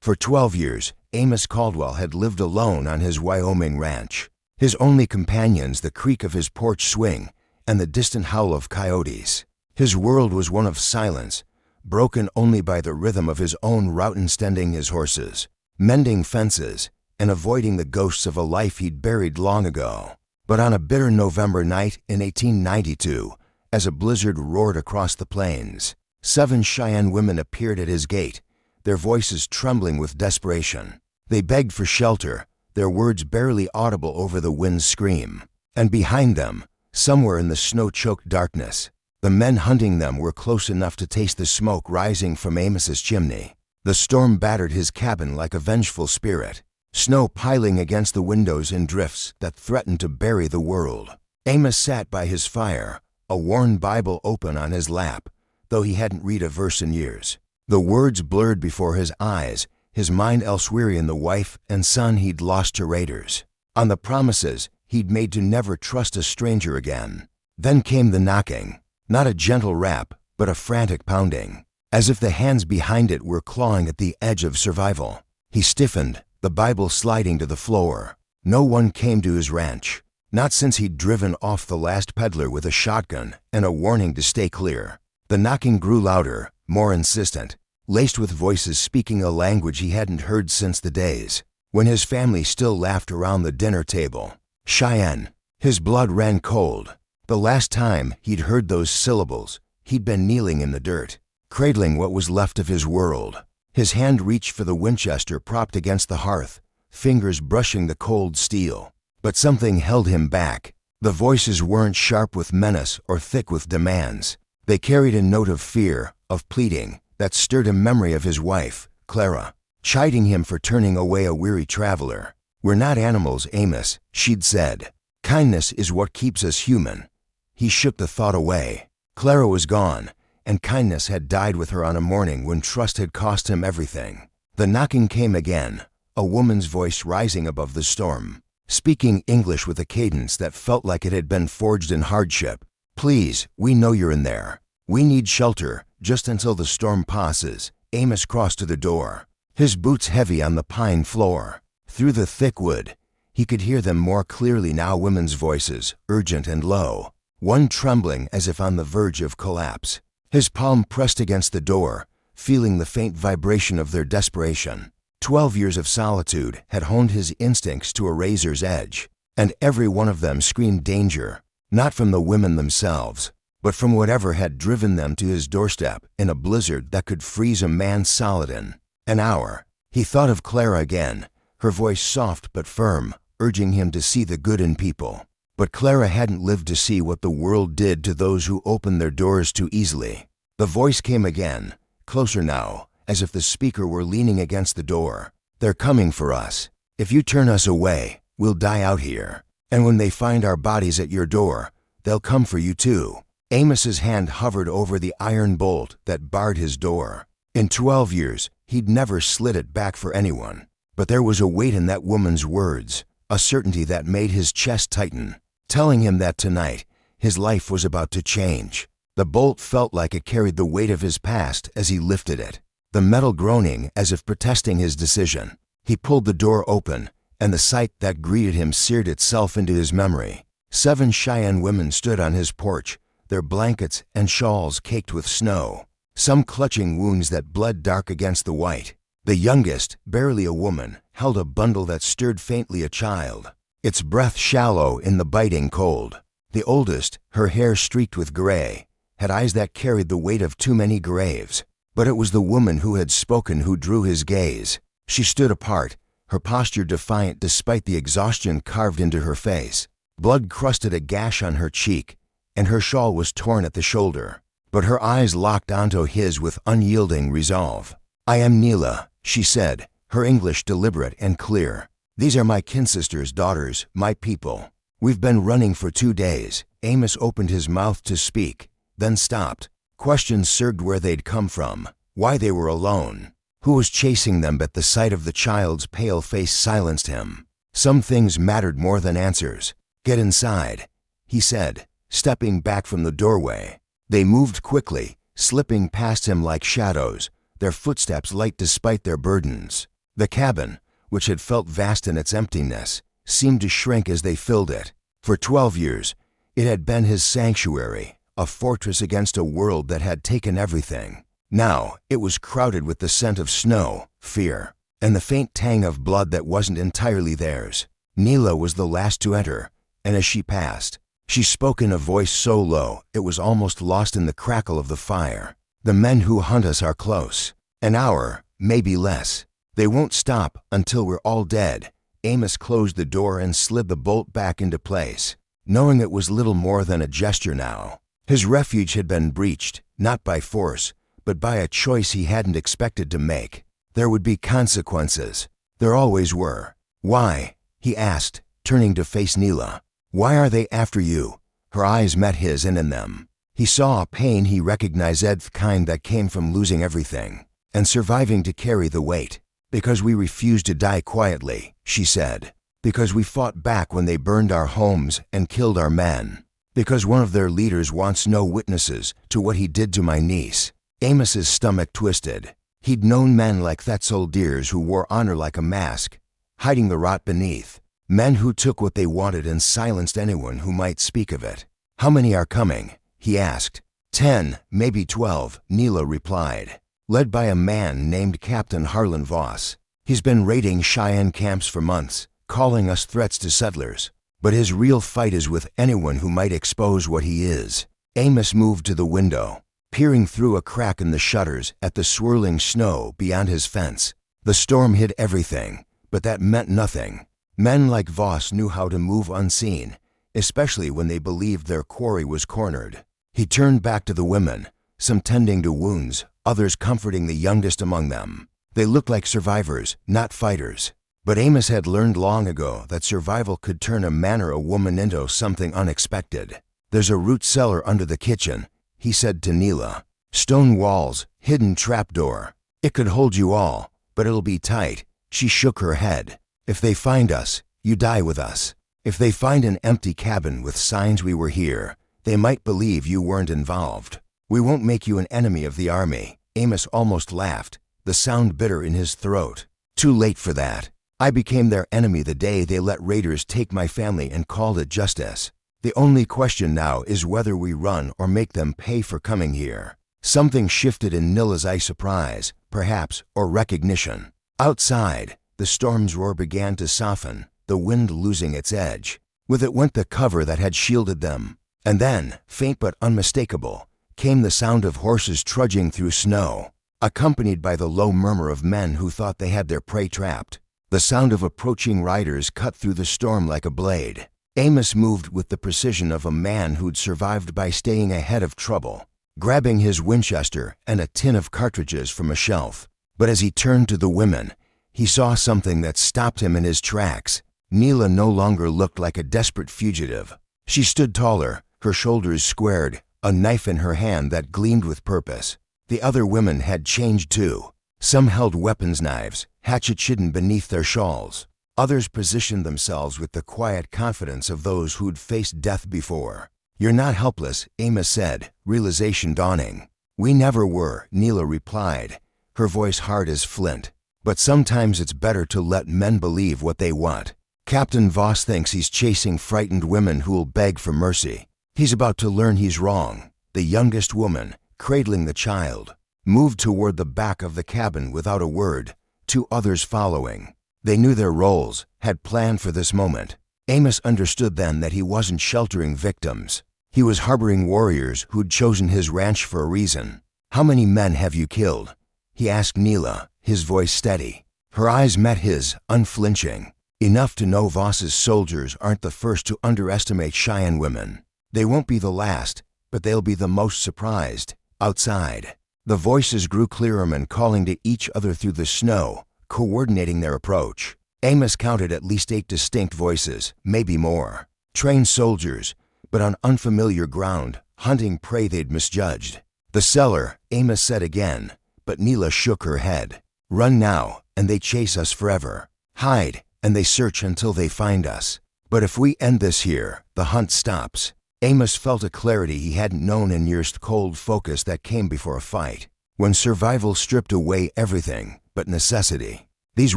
For 12 years, Amos Caldwell had lived alone on his Wyoming ranch. His only companions the creak of his porch swing and the distant howl of coyotes. His world was one of silence, broken only by the rhythm of his own route tending his horses, mending fences, and avoiding the ghosts of a life he'd buried long ago. But on a bitter November night in 1892, as a blizzard roared across the plains, 7 Cheyenne women appeared at his gate, their voices trembling with desperation. They begged for shelter, their words barely audible over the wind's scream. And behind them, somewhere in the snow-choked darkness, the men hunting them were close enough to taste the smoke rising from Amos's chimney. The storm battered his cabin like a vengeful spirit, snow piling against the windows in drifts that threatened to bury the world. Amos sat by his fire, a worn Bible open on his lap, though he hadn't read a verse in years. The words blurred before his eyes, his mind elsewhere in the wife and son he'd lost to raiders, on the promises he'd made to never trust a stranger again. Then came the knocking, not a gentle rap, but a frantic pounding, as if the hands behind it were clawing at the edge of survival. He stiffened, the Bible sliding to the floor. No one came to his ranch, not since he'd driven off the last peddler with a shotgun and a warning to stay clear. The knocking grew louder, more insistent, laced with voices speaking a language he hadn't heard since the days when his family still laughed around the dinner table. Cheyenne. His blood ran cold. The last time he'd heard those syllables, he'd been kneeling in the dirt, cradling what was left of his world. His hand reached for the Winchester propped against the hearth, fingers brushing the cold steel. But something held him back. The voices weren't sharp with menace or thick with demands. They carried a note of fear, of pleading, that stirred a memory of his wife, Clara, chiding him for turning away a weary traveler. "We're not animals, Amos," she'd said. "Kindness is what keeps us human." He shook the thought away. Clara was gone, and kindness had died with her on a morning when trust had cost him everything. The knocking came again, a woman's voice rising above the storm, speaking English with a cadence that felt like it had been forged in hardship. "Please, we know you're in there. We need shelter, just until the storm passes." Amos crossed to the door, his boots heavy on the pine floor. Through the thick wood, he could hear them more clearly now, women's voices, urgent and low, one trembling as if on the verge of collapse. His palm pressed against the door, feeling the faint vibration of their desperation. 12 years of solitude had honed his instincts to a razor's edge, and every one of them screamed danger, not from the women themselves, but from whatever had driven them to his doorstep in a blizzard that could freeze a man solid in an hour. He thought of Clara again, her voice soft but firm, urging him to see the good in people. But Clara hadn't lived to see what the world did to those who opened their doors too easily. The voice came again, closer now, as if the speaker were leaning against the door. "They're coming for us. If you turn us away, we'll die out here. And when they find our bodies at your door, they'll come for you too." Amos's hand hovered over the iron bolt that barred his door. In 12 years, he'd never slid it back for anyone. But there was a weight in that woman's words, a certainty that made his chest tighten, telling him that tonight, his life was about to change. The bolt felt like it carried the weight of his past as he lifted it, the metal groaning as if protesting his decision. He pulled the door open, and the sight that greeted him seared itself into his memory. 7 Cheyenne women stood on his porch, their blankets and shawls caked with snow, some clutching wounds that bled dark against the white. The youngest, barely a woman, held a bundle that stirred faintly a child, its breath shallow in the biting cold. The oldest, her hair streaked with gray, had eyes that carried the weight of too many graves. But it was the woman who had spoken who drew his gaze. She stood apart, her posture defiant despite the exhaustion carved into her face. Blood crusted a gash on her cheek, and her shawl was torn at the shoulder. But her eyes locked onto his with unyielding resolve. "I am Neela," she said, her English deliberate and clear. "These are my kinsisters, daughters, my people. We've been running for 2 days." Amos opened his mouth to speak, then stopped. Questions surged where they'd come from, why they were alone, who was chasing them, but the sight of the child's pale face silenced him. Some things mattered more than answers. "Get inside," he said, stepping back from the doorway. They moved quickly, slipping past him like shadows, their footsteps light despite their burdens. The cabin, which had felt vast in its emptiness, seemed to shrink as they filled it. For 12 years, it had been his sanctuary, a fortress against a world that had taken everything. Now, it was crowded with the scent of snow, fear, and the faint tang of blood that wasn't entirely theirs. Neela was the last to enter, and as she passed, she spoke in a voice so low it was almost lost in the crackle of the fire. "The men who hunt us are close. An hour, maybe less. They won't stop until we're all dead." Amos closed the door and slid the bolt back into place, knowing it was little more than a gesture now. His refuge had been breached, not by force, but by a choice he hadn't expected to make. There would be consequences. There always were. "Why?" he asked, turning to face Neela. "Why are they after you?" Her eyes met his, and in them he saw a pain he recognized, the kind that came from losing everything and surviving to carry the weight. "Because we refused to die quietly," she said. "Because we fought back when they burned our homes and killed our men. Because one of their leaders wants no witnesses to what he did to my niece." Amos's stomach twisted. He'd known men like that, soldiers who wore honor like a mask, hiding the rot beneath. Men who took what they wanted and silenced anyone who might speak of it. "How many are coming?" he asked. 10, maybe 12, Neela replied. "Led by a man named Captain Harlan Voss. He's been raiding Cheyenne camps for months, calling us threats to settlers. But his real fight is with anyone who might expose what he is." Amos moved to the window, peering through a crack in the shutters at the swirling snow beyond his fence. The storm hid everything, but that meant nothing. Men like Voss knew how to move unseen, especially when they believed their quarry was cornered. He turned back to the women, some tending to wounds, others comforting the youngest among them. They looked like survivors, not fighters. But Amos had learned long ago that survival could turn a man or a woman into something unexpected. "There's a root cellar under the kitchen," he said to Neela. "Stone walls, hidden trapdoor. It could hold you all, but it'll be tight." She shook her head. "If they find us, you die with us. If they find an empty cabin with signs we were here, they might believe you weren't involved. We won't make you an enemy of the army." Amos almost laughed, the sound bitter in his throat. "Too late for that. I became their enemy the day they let raiders take my family and called it justice. The only question now is whether we run or make them pay for coming here." Something shifted in Neela's eye, surprise, perhaps, or recognition. Outside, the storm's roar began to soften, the wind losing its edge. With it went the cover that had shielded them. And then, faint but unmistakable, came the sound of horses trudging through snow, accompanied by the low murmur of men who thought they had their prey trapped. The sound of approaching riders cut through the storm like a blade. Amos moved with the precision of a man who'd survived by staying ahead of trouble, grabbing his Winchester and a tin of cartridges from a shelf. But as he turned to the women, he saw something that stopped him in his tracks. Neela no longer looked like a desperate fugitive. She stood taller, her shoulders squared, a knife in her hand that gleamed with purpose. The other women had changed too. Some held weapons, knives, hatchets hidden beneath their shawls. Others positioned themselves with the quiet confidence of those who'd faced death before. "You're not helpless," Amos said, realization dawning. "We never were," Neela replied, her voice hard as flint. "But sometimes it's better to let men believe what they want. Captain Voss thinks he's chasing frightened women who'll beg for mercy. He's about to learn he's wrong." The youngest woman, cradling the child, moved toward the back of the cabin without a word, two others following. They knew their roles, had planned for this moment. Amos understood then that he wasn't sheltering victims. He was harboring warriors who'd chosen his ranch for a reason. "How many men have you killed?" he asked Neela, his voice steady. Her eyes met his, unflinching. "Enough to know Voss's soldiers aren't the first to underestimate Cheyenne women. They won't be the last, but they'll be the most surprised." Outside, the voices grew clearer, men calling to each other through the snow, coordinating their approach. Amos counted at least 8 distinct voices, maybe more. Trained soldiers, but on unfamiliar ground, hunting prey they'd misjudged. "The cellar," Amos said again, but Neela shook her head. "Run now, and they chase us forever. Hide, and they search until they find us. But if we end this here, the hunt stops." Amos felt a clarity he hadn't known in years, cold focus that came before a fight, when survival stripped away everything but necessity. These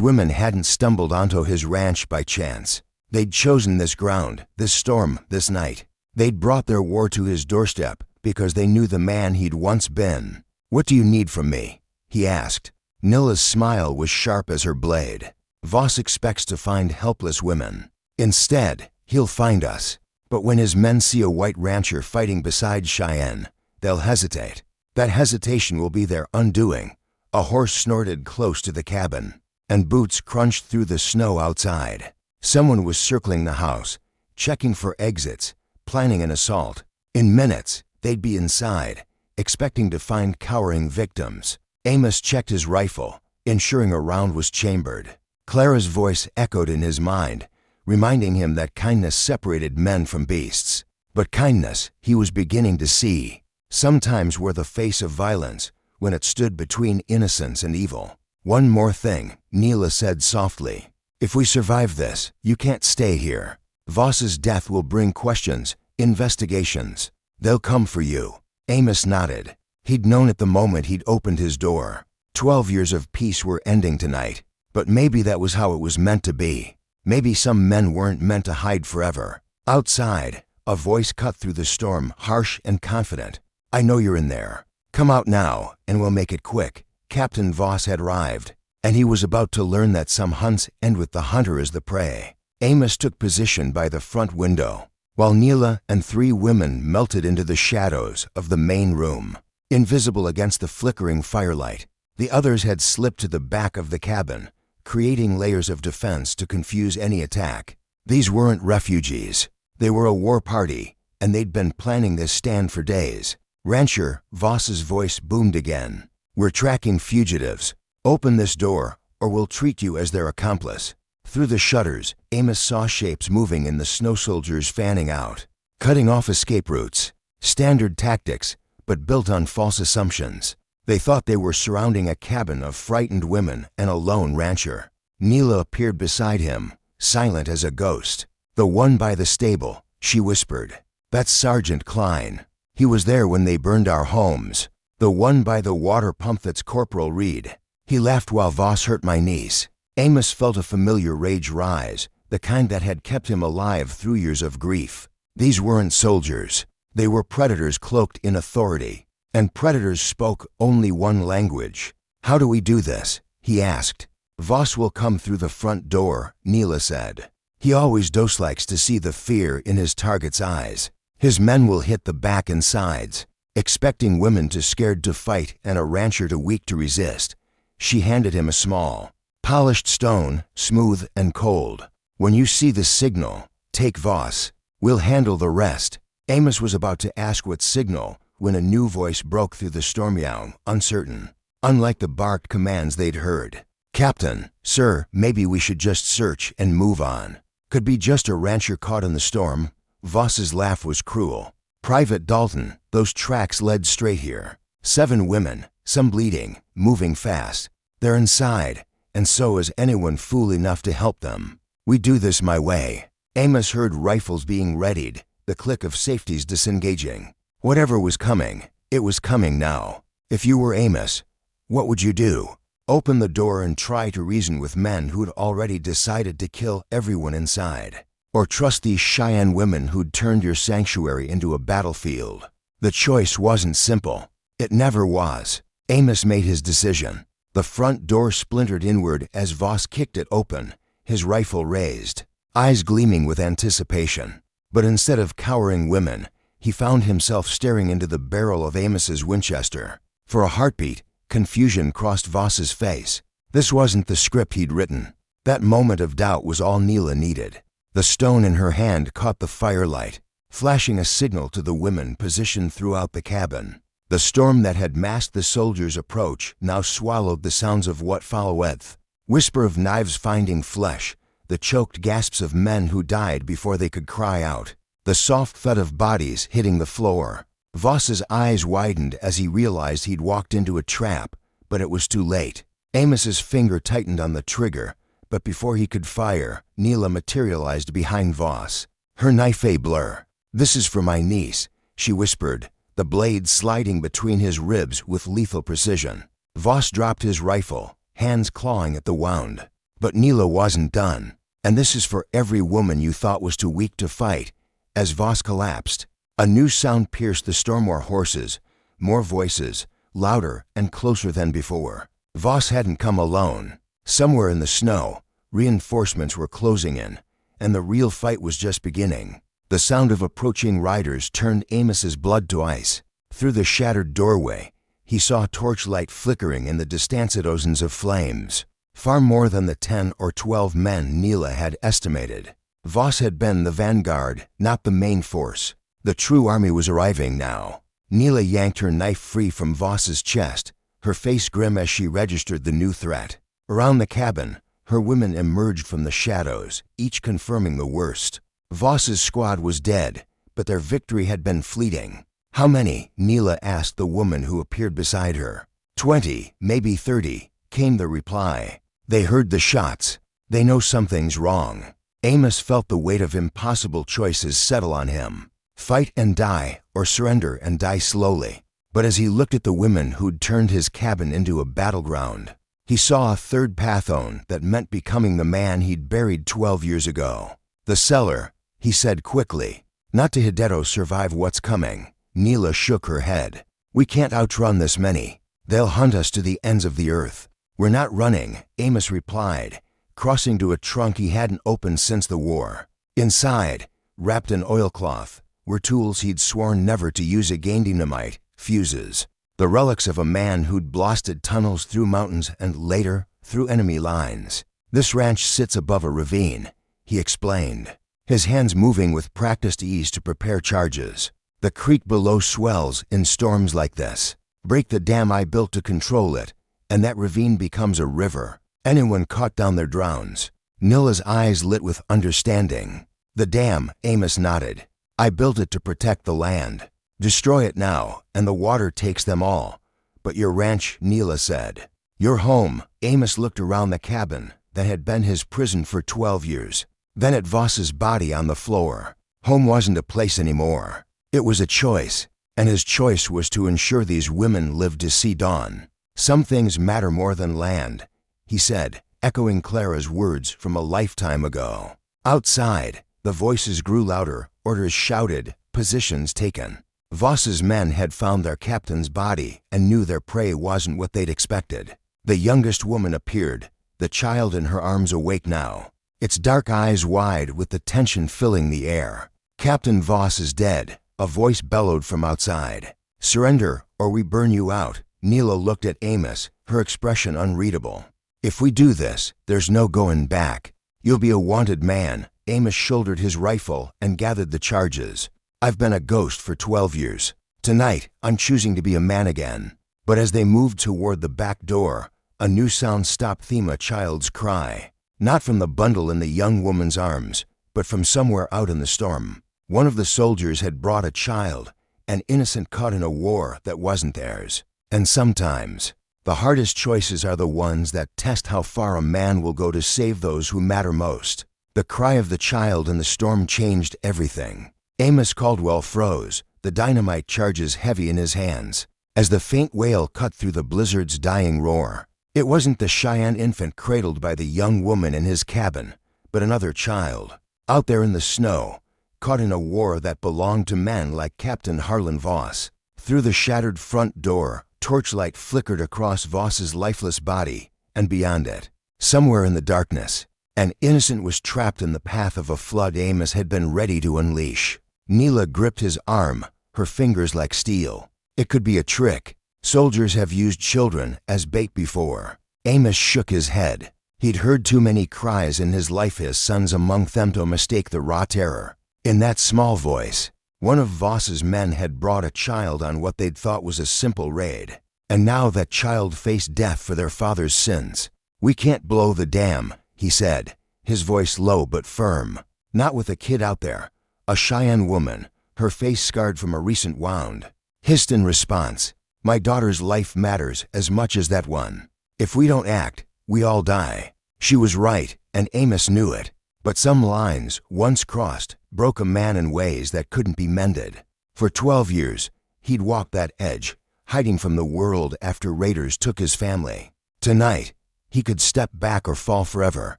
women hadn't stumbled onto his ranch by chance. They'd chosen this ground, this storm, this night. They'd brought their war to his doorstep because they knew the man he'd once been. "What do you need from me?" he asked. Nilla's smile was sharp as her blade. "Voss expects to find helpless women. Instead, he'll find us. But when his men see a white rancher fighting beside Cheyenne, they'll hesitate. That hesitation will be their undoing." A horse snorted close to the cabin, and boots crunched through the snow outside. Someone was circling the house, checking for exits, planning an assault. In minutes, they'd be inside, expecting to find cowering victims. Amos checked his rifle, ensuring a round was chambered. Clara's voice echoed in his mind, reminding him that kindness separated men from beasts. But kindness, he was beginning to see, sometimes wore the face of violence when it stood between innocence and evil. "One more thing," Nila said softly. "If we survive this, you can't stay here. Voss's death will bring questions, investigations. They'll come for you." Amos nodded. He'd known at the moment he'd opened his door. 12 years of peace were ending tonight, but maybe that was how it was meant to be. Maybe some men weren't meant to hide forever. Outside, a voice cut through the storm, harsh and confident. "I know you're in there. Come out now, and we'll make it quick." Captain Voss had arrived, and he was about to learn that some hunts end with the hunter as the prey. Amos took position by the front window, while Nila and 3 women melted into the shadows of the main room. Invisible against the flickering firelight, the others had slipped to the back of the cabin, creating layers of defense to confuse any attack. These weren't refugees. They were a war party, and they'd been planning this stand for days. "Rancher," Voss's voice boomed again. "We're tracking fugitives. Open this door, or we'll treat you as their accomplice." Through the shutters, Amos saw shapes moving in the snow soldiers fanning out, cutting off escape routes. Standard tactics, but built on false assumptions. They thought they were surrounding a cabin of frightened women and a lone rancher. Nila appeared beside him, silent as a ghost. "The one by the stable," she whispered. "That's Sergeant Klein. He was there when they burned our homes." "The one by the water pump, that's Corporal Reed. He laughed while Voss hurt my niece." Amos felt a familiar rage rise, the kind that had kept him alive through years of grief. These weren't soldiers. They were predators cloaked in authority, and predators spoke only one language. "How do we do this?" he asked. "Voss will come through the front door," Nila said. "He always likes to see the fear in his target's eyes. His men will hit the back and sides, expecting women to scared to fight and a rancher to weak to resist." She handed him a small, polished stone, smooth and cold. "When you see the signal, take Voss. We'll handle the rest." Amos was about to ask what signal when a new voice broke through the storm yawn, uncertain, unlike the barked commands they'd heard. "Captain, sir, maybe we should just search and move on. Could be just a rancher caught in the storm." Voss's laugh was cruel. "Private Dalton, those tracks led straight here. 7 women, some bleeding, moving fast. They're inside, and so is anyone fool enough to help them. We do this my way." Amos heard rifles being readied, the click of safeties disengaging. Whatever was coming, it was coming now. If you were Amos, what would you do? Open the door and try to reason with men who'd already decided to kill everyone inside? Or trust these Cheyenne women who'd turned your sanctuary into a battlefield? The choice wasn't simple. It never was. Amos made his decision. The front door splintered inward as Voss kicked it open, his rifle raised, eyes gleaming with anticipation. But instead of cowering women, he found himself staring into the barrel of Amos's Winchester. For a heartbeat, confusion crossed Voss's face. This wasn't the script he'd written. That moment of doubt was all Nila needed. The stone in her hand caught the firelight, flashing a signal to the women positioned throughout the cabin. The storm that had masked the soldiers' approach now swallowed the sounds of what followeth. Whisper of knives finding flesh, the choked gasps of men who died before they could cry out, the soft thud of bodies hitting the floor. Voss's eyes widened as he realized he'd walked into a trap, but it was too late. Amos's finger tightened on the trigger, but before he could fire, Nila materialized behind Voss, her knife a blur. "This is for my niece," she whispered, the blade sliding between his ribs with lethal precision. Voss dropped his rifle, hands clawing at the wound. But Neela wasn't done. And this is for every woman you thought was too weak to fight. As Voss collapsed, a new sound pierced the storm. More horses, more voices, louder and closer than before. Voss hadn't come alone. Somewhere in the snow, reinforcements were closing in, and the real fight was just beginning. The sound of approaching riders turned Amos's blood to ice. Through the shattered doorway, he saw torchlight flickering in the distance. Dozens of flames, far more than the 10 or 12 men Neela had estimated. Voss had been the vanguard, not the main force. The true army was arriving now. Neela yanked her knife free from Voss's chest, her face grim as she registered the new threat. Around the cabin, her women emerged from the shadows, each confirming the worst. Voss's squad was dead, but their victory had been fleeting. How many? Neela asked the woman who appeared beside her. 20, maybe 30, came the reply. They heard the shots. They know something's wrong. Amos felt the weight of impossible choices settle on him. Fight and die, or surrender and die slowly. But as he looked at the women who'd turned his cabin into a battleground, he saw a third path on that meant becoming the man he'd buried 12 years ago. The cellar, he said quickly. Not to Hideto survive what's coming. Neela shook her head. We can't outrun this many. They'll hunt us to the ends of the earth. We're not running, Amos replied, crossing to a trunk he hadn't opened since the war. Inside, wrapped in oilcloth, were tools he'd sworn never to use again: dynamite, fuses, the relics of a man who'd blasted tunnels through mountains and later through enemy lines. This ranch sits above a ravine, he explained, his hands moving with practiced ease to prepare charges. The creek below swells in storms like this. Break the dam I built to control it, and that ravine becomes a river. Anyone caught down there drowns. Neela's eyes lit with understanding. The dam, Amos nodded. I built it to protect the land. Destroy it now, and the water takes them all. But your ranch, Neela said. Your home. Amos looked around the cabin that had been his prison for 12 years. Then at Voss's body on the floor. Home wasn't a place anymore. It was a choice, and his choice was to ensure these women lived to see dawn. Some things matter more than land, he said, echoing Clara's words from a lifetime ago. Outside, the voices grew louder, orders shouted, positions taken. Voss's men had found their captain's body and knew their prey wasn't what they'd expected. The youngest woman appeared, the child in her arms awake now, its dark eyes wide with the tension filling the air. Captain Voss is dead, a voice bellowed from outside. Surrender, or we burn you out. Neela looked at Amos, her expression unreadable. If we do this, there's no going back. You'll be a wanted man. Amos shouldered his rifle and gathered the charges. I've been a ghost for 12 years. Tonight, I'm choosing to be a man again. But as they moved toward the back door, a new sound stopped them: a child's cry. Not from the bundle in the young woman's arms, but from somewhere out in the storm. One of the soldiers had brought a child, an innocent caught in a war that wasn't theirs. And sometimes, the hardest choices are the ones that test how far a man will go to save those who matter most. The cry of the child in the storm changed everything. Amos Caldwell froze, the dynamite charges heavy in his hands, as the faint wail cut through the blizzard's dying roar. It wasn't the Cheyenne infant cradled by the young woman in his cabin, but another child, out there in the snow, caught in a war that belonged to men like Captain Harlan Voss. Through the shattered front door, torchlight flickered across Voss's lifeless body, and beyond it, somewhere in the darkness, an innocent was trapped in the path of a flood Amos had been ready to unleash. Neela gripped his arm, her fingers like steel. It could be a trick. Soldiers have used children as bait before. Amos shook his head. He'd heard too many cries in his life, his sons among them, to mistake the raw terror. In that small voice, one of Voss's men had brought a child on what they'd thought was a simple raid. And now that child faced death for their father's sins. We can't blow the dam, he said, his voice low but firm. Not with a kid out there. A Cheyenne woman, her face scarred from a recent wound, hissed in response, my daughter's life matters as much as that one. If we don't act, we all die. She was right, and Amos knew it. But some lines, once crossed, broke a man in ways that couldn't be mended. For 12 years, he'd walked that edge, hiding from the world after raiders took his family. Tonight, He could step back or fall forever.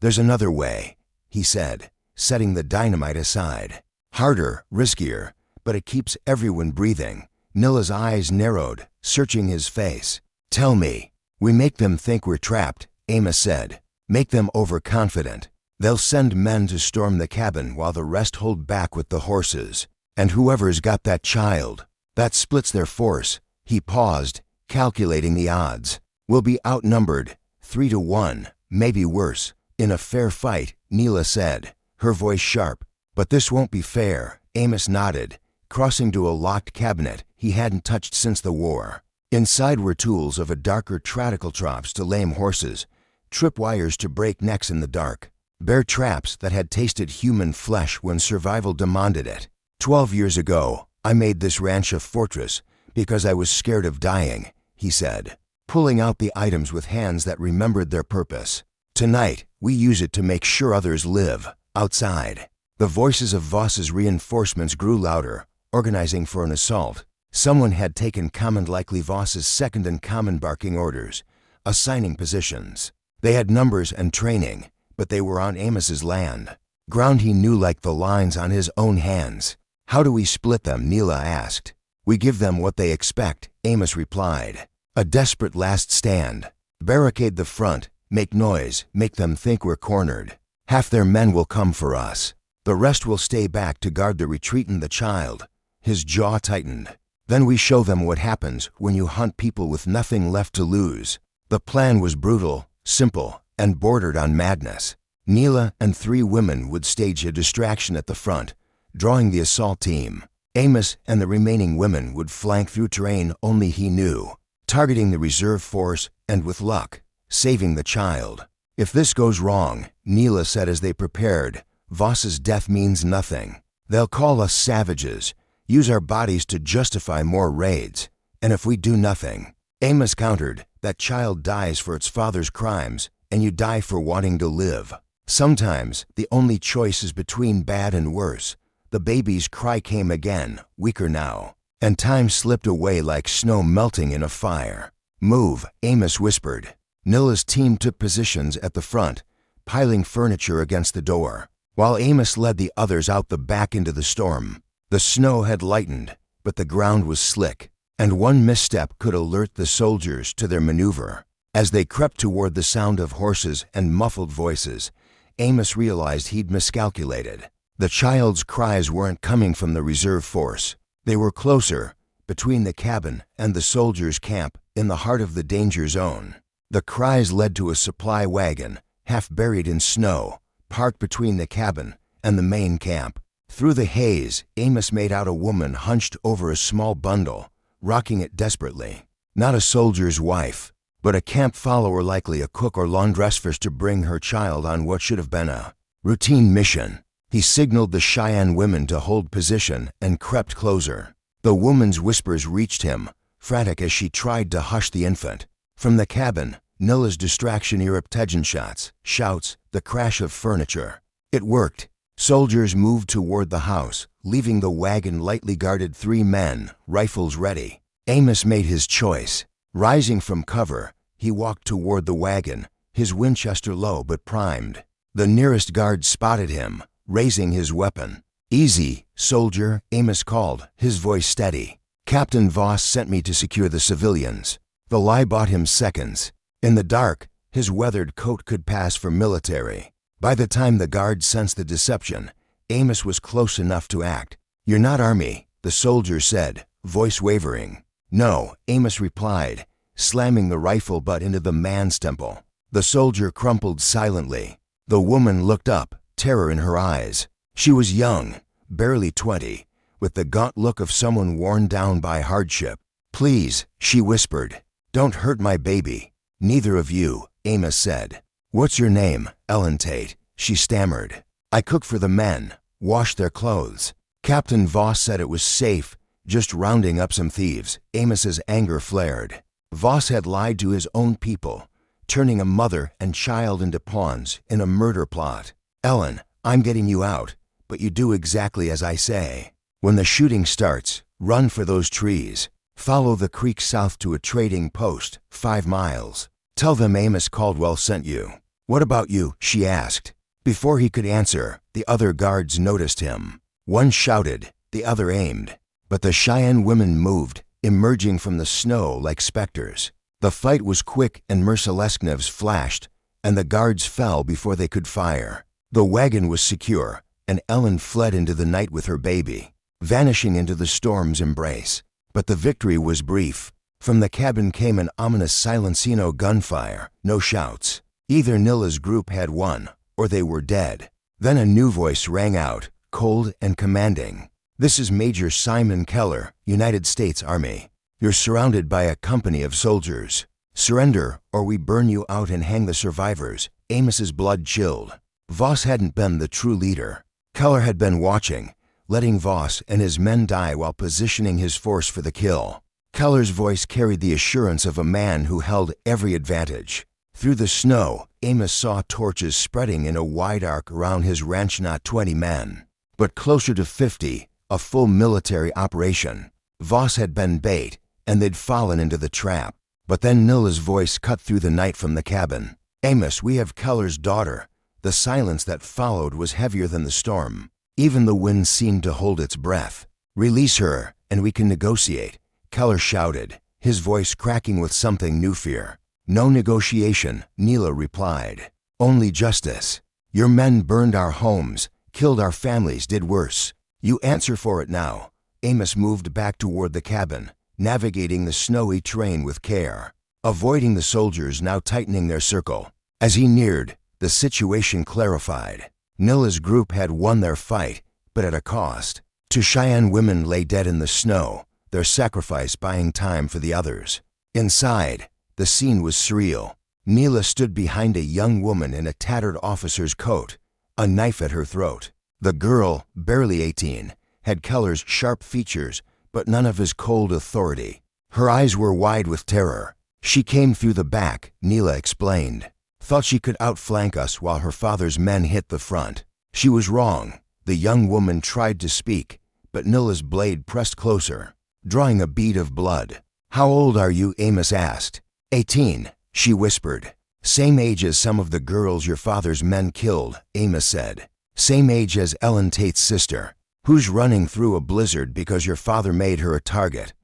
"There's another way," he said, setting the dynamite aside. "Harder, riskier, but it keeps everyone breathing." Nila's eyes narrowed, searching his face. "Tell me." "We make them think we're trapped," Amos said. "Make them overconfident. They'll send men to storm the cabin while the rest hold back with the horses. And whoever's got that child, that splits their force." He paused, calculating the odds. "We'll be outnumbered, 3-1, maybe worse. In a fair fight," Nila said, her voice sharp. "But this won't be fair." Amos nodded, crossing to a locked cabinet he hadn't touched since the war. Inside were tools of a darker tracheotomies to lame horses, tripwires to break necks in the dark, bear traps that had tasted human flesh when survival demanded it. 12 years ago, I made this ranch a fortress because I was scared of dying," he said, pulling out the items with hands that remembered their purpose. "Tonight, we use it to make sure others live, outside." The voices of Voss's reinforcements grew louder, organizing for an assault. Someone had taken command likely Voss's second in command barking orders, assigning positions. They had numbers and training, but they were on Amos's land. Ground he knew like the lines on his own hands. "How do we split them?" Nila asked. "We give them what they expect," Amos replied. "A desperate last stand. Barricade the front, make noise, make them think we're cornered. Half their men will come for us. The rest will stay back to guard the retreat and the child." His jaw tightened. "Then we show them what happens when you hunt people with nothing left to lose." The plan was brutal, simple, and bordered on madness. Nila and 3 women would stage a distraction at the front, drawing the assault team. Amos and the remaining women would flank through terrain only he knew, targeting the reserve force and, with luck, saving the child. "If this goes wrong," Nila said as they prepared, "Voss's death means nothing. They'll call us savages, use our bodies to justify more raids. And if we do nothing," Amos countered, "that child dies for its father's crimes, and you die for wanting to live. Sometimes the only choice is between bad and worse." The baby's cry came again, weaker now, and time slipped away like snow melting in a fire. "Move," Amos whispered. Nila's team took positions at the front, piling furniture against the door, while Amos led the others out the back into the storm. The snow had lightened, but the ground was slick, and one misstep could alert the soldiers to their maneuver. As they crept toward the sound of horses and muffled voices, Amos realized he'd miscalculated. The child's cries weren't coming from the reserve force. They were closer, between the cabin and the soldiers' camp, in the heart of the danger zone. The cries led to a supply wagon, half buried in snow, parked between the cabin and the main camp. Through the haze, Amos made out a woman hunched over a small bundle, rocking it desperately. Not a soldier's wife, but a camp follower, likely a cook or laundress, forced to bring her child on what should have been a routine mission. He signaled the Cheyenne women to hold position and crept closer. The woman's whispers reached him, frantic as she tried to hush the infant. From the cabin, Nila's distraction erupted shots, shouts, the crash of furniture. It worked. Soldiers moved toward the house, leaving the wagon lightly guarded. 3 men, rifles ready. Amos made his choice. Rising from cover, he walked toward the wagon, his Winchester low but primed. The nearest guard spotted him, raising his weapon. "Easy, soldier," Amos called, his voice steady. "Captain Voss sent me to secure the civilians." The lie bought him seconds. In the dark, his weathered coat could pass for military. By the time the guard sensed the deception, Amos was close enough to act. "You're not Army," the soldier said, voice wavering. "No," Amos replied, slamming the rifle butt into the man's temple. The soldier crumpled silently. The woman looked up, terror in her eyes. She was young, barely 20, with the gaunt look of someone worn down by hardship. "Please," she whispered, "don't hurt my baby." "Neither of you," Amos said. "What's your name?" "Ellen Tate," she stammered. "I cook for the men, wash their clothes." Captain Voss said it was safe, just rounding up some thieves. Amos's anger flared. Voss had lied to his own people, turning a mother and child into pawns in a murder plot. "Ellen, I'm getting you out, but you do exactly as I say. When the shooting starts, run for those trees. Follow the creek south to a trading post, 5 miles. Tell them Amos Caldwell sent you. What about you? She asked. Before he could answer, the other guards noticed him. One shouted, the other aimed. But the Cheyenne women moved, emerging from the snow like specters. The fight was quick and merciless knives flashed, and the guards fell before they could fire. The wagon was secure, and Ellen fled into the night with her baby, vanishing into the storm's embrace. But the victory was brief. From the cabin came an ominous silencino gunfire, no shouts. Either Nilla's group had won, or they were dead. Then a new voice rang out, cold and commanding. This is Major Simon Keller, United States Army. You're surrounded by a company of soldiers. Surrender, or we burn you out and hang the survivors. Amos's blood chilled. Voss hadn't been the true leader. Keller had been watching, letting Voss and his men die while positioning his force for the kill. Keller's voice carried the assurance of a man who held every advantage. Through the snow, Amos saw torches spreading in a wide arc around his ranch. Not 20 men, but closer to 50, a full military operation. Voss had been bait, and they'd fallen into the trap. But then Nilla's voice cut through the night from the cabin. Amos, we have Keller's daughter. The silence that followed was heavier than the storm. Even the wind seemed to hold its breath. Release her, and we can negotiate, Keller shouted, his voice cracking with something new fear. No negotiation, Nilla replied. Only justice. Your men burned our homes, killed our families, did worse. You answer for it now. Amos moved back toward the cabin, navigating the snowy terrain with care, avoiding the soldiers now tightening their circle. As he neared, the situation clarified. Nilla's group had won their fight, but at a cost. Two Cheyenne women lay dead in the snow, their sacrifice buying time for the others. Inside, the scene was surreal. Nilla stood behind a young woman in a tattered officer's coat, a knife at her throat. The girl, barely 18, had Keller's sharp features, but none of his cold authority. Her eyes were wide with terror. She came through the back, Nilla explained. Thought she could outflank us while her father's men hit the front. She was wrong. The young woman tried to speak, but Nilla's blade pressed closer, drawing a bead of blood. How old are you? Amos asked. 18, she whispered. Same age as some of the girls your father's men killed, Amos said. Same age as Ellen Tate's sister, who's running through a blizzard because your father made her a target.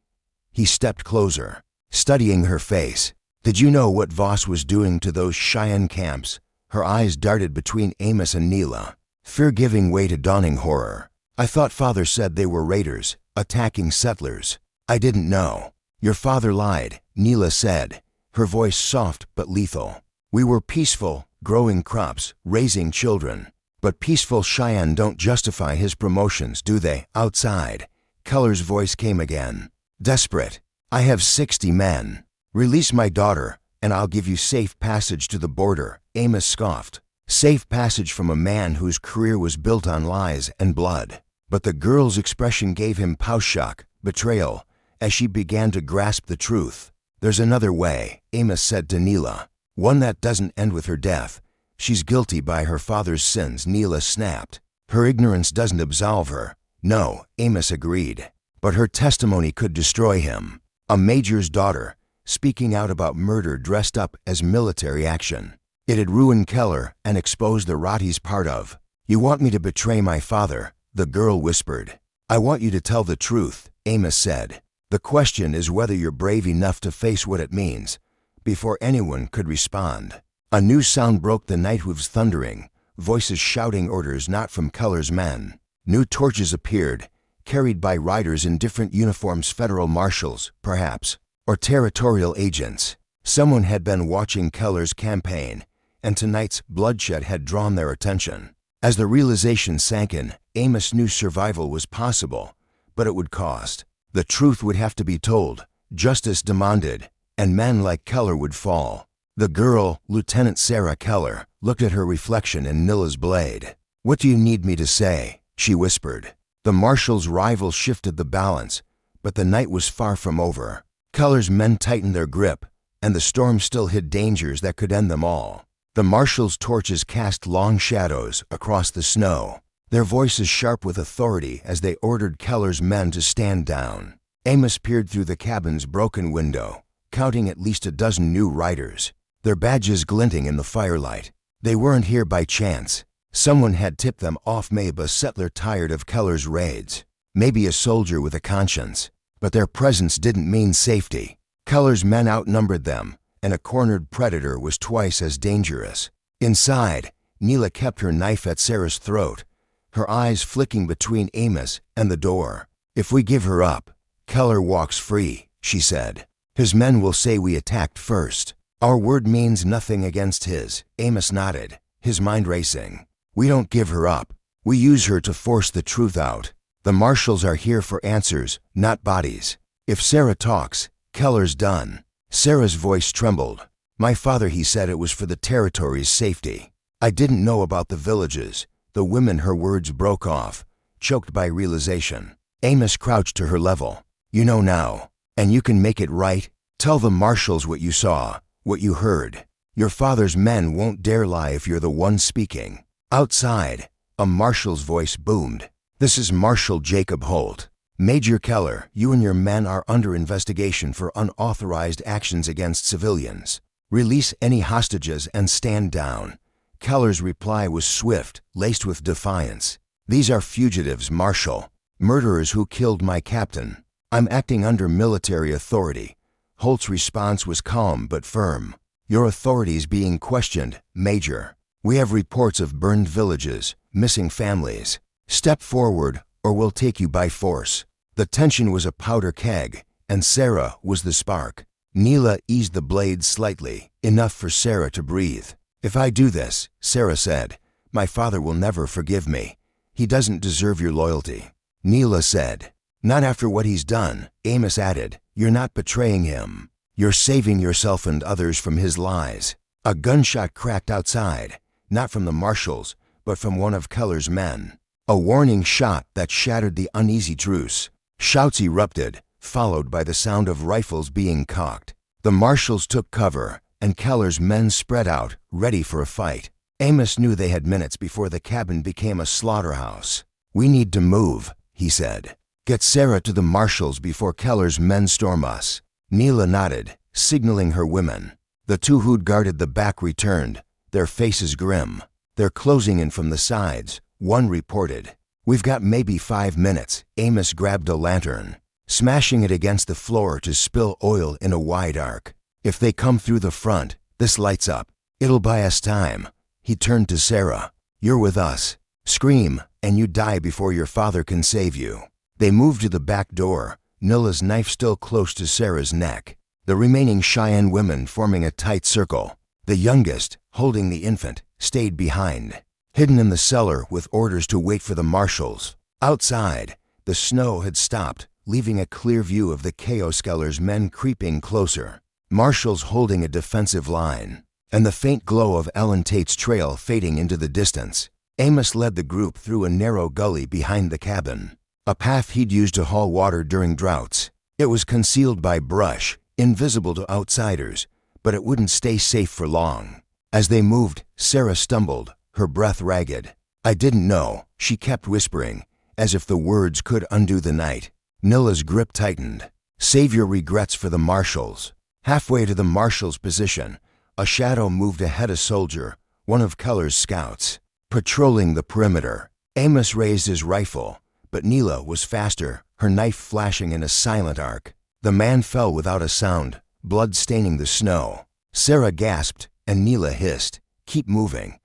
He stepped closer, studying her face. Did you know what Voss was doing to those Cheyenne camps? Her eyes darted between Amos and Nilla, fear giving way to dawning horror. I thought father said they were raiders, attacking settlers. I didn't know. Your father lied, Nilla said, her voice soft but lethal. We were peaceful, growing crops, raising children. But peaceful Cheyenne don't justify his promotions, do they? Outside, Keller's voice came again. Desperate. I have 60 men. Release my daughter, and I'll give you safe passage to the border, Amos scoffed. Safe passage from a man whose career was built on lies and blood. But the girl's expression gave him pause shock, betrayal, as she began to grasp the truth. There's another way, Amos said to Nilla. One that doesn't end with her death. She's guilty by her father's sins, Nilla snapped. Her ignorance doesn't absolve her. No, Amos agreed. But her testimony could destroy him. A major's daughter, speaking out about murder dressed up as military action. It had ruined Keller and exposed the rot he's part of. You want me to betray my father? The girl whispered. I want you to tell the truth, Amos said. The question is whether you're brave enough to face what it means. Before anyone could respond, a new sound broke the night with thundering, voices shouting orders not from Keller's men. New torches appeared, carried by riders in different uniforms, federal marshals, perhaps, or territorial agents. Someone had been watching Keller's campaign, and tonight's bloodshed had drawn their attention. As the realization sank in, Amos knew survival was possible, but it would cost. The truth would have to be told, justice demanded, and men like Keller would fall. The girl, Lieutenant Sarah Keller, looked at her reflection in Nilla's blade. What do you need me to say? She whispered. The marshal's rival shifted the balance, but the night was far from over. Keller's men tightened their grip, and the storm still hid dangers that could end them all. The marshal's torches cast long shadows across the snow, their voices sharp with authority as they ordered Keller's men to stand down. Amos peered through the cabin's broken window, counting at least a dozen new riders. their badges glinting in the firelight. They weren't here by chance. Someone had tipped them off, maybe a settler tired of Keller's raids, maybe a soldier with a conscience. But their presence didn't mean safety. Keller's men outnumbered them, and a cornered predator was twice as dangerous. Inside, Neela kept her knife at Sarah's throat, her eyes flicking between Amos and the door. "If we give her up, Keller walks free," she said. "His men will say we attacked first. Our word means nothing against his." Amos nodded, his mind racing. "We don't give her up. We use her to force the truth out. The marshals are here for answers, not bodies. If Sarah talks, Keller's done." Sarah's voice trembled. "My father, he said it was for the territory's safety. I didn't know about the villages." The women, her words broke off, choked by realization. Amos crouched to her level. "You know now, and you can make it right. Tell the marshals what you saw, what you heard. Your father's men won't dare lie if you're the one speaking." Outside, a marshal's voice boomed. "This is Marshal Jacob Holt. Major Keller, you and your men are under investigation for unauthorized actions against civilians. Release any hostages and stand down." Keller's reply was swift, laced with defiance. "These are fugitives, Marshal. Murderers who killed my captain. I'm acting under military authority." Holt's response was calm but firm. "Your authority's being questioned, Major. We have reports of burned villages, missing families. Step forward, or we'll take you by force." The tension was a powder keg, and Sarah was the spark. Neela eased the blade slightly, enough for Sarah to breathe. "If I do this," Sarah said, "my father will never forgive me. He doesn't deserve your loyalty." Neela said, "Not after what he's done." Amos added, "You're not betraying him. You're saving yourself and others from his lies." A gunshot cracked outside, not from the marshals, but from one of Keller's men. A warning shot that shattered the uneasy truce. Shouts erupted, followed by the sound of rifles being cocked. The marshals took cover, and Keller's men spread out, ready for a fight. Amos knew they had minutes before the cabin became a slaughterhouse. "We need to move," he said. "Get Sarah to the marshals before Keller's men storm us." Neela nodded, signaling her women. The two who'd guarded the back returned, their faces grim. "They're closing in from the sides," one reported. "We've got maybe 5 minutes." Amos grabbed a lantern, smashing it against the floor to spill oil in a wide arc. "If they come through the front, this lights up. It'll buy us time." He turned to Sarah. "You're with us. Scream, and you die before your father can save you." They moved to the back door, Neela's knife still close to Sarah's neck. The remaining Cheyenne women forming a tight circle. The youngest, holding the infant, stayed behind, hidden in the cellar with orders to wait for the marshals. Outside, the snow had stopped, leaving a clear view of the chaos. Keller's men creeping closer, marshals holding a defensive line, and the faint glow of Ellen Tate's trail fading into the distance. Amos led the group through a narrow gully behind the cabin, a path he'd used to haul water during droughts. It was concealed by brush, invisible to outsiders, but it wouldn't stay safe for long. As they moved, Sarah stumbled, her breath ragged. "I didn't know," she kept whispering, as if the words could undo the night. Neela's grip tightened. "Save your regrets for the marshals." Halfway to the marshal's position, a shadow moved ahead. A soldier, one of Keller's scouts, patrolling the perimeter. Amos raised his rifle, but Neela was faster, her knife flashing in a silent arc. The man fell without a sound, blood staining the snow. Sarah gasped, and Neela hissed, "Keep moving."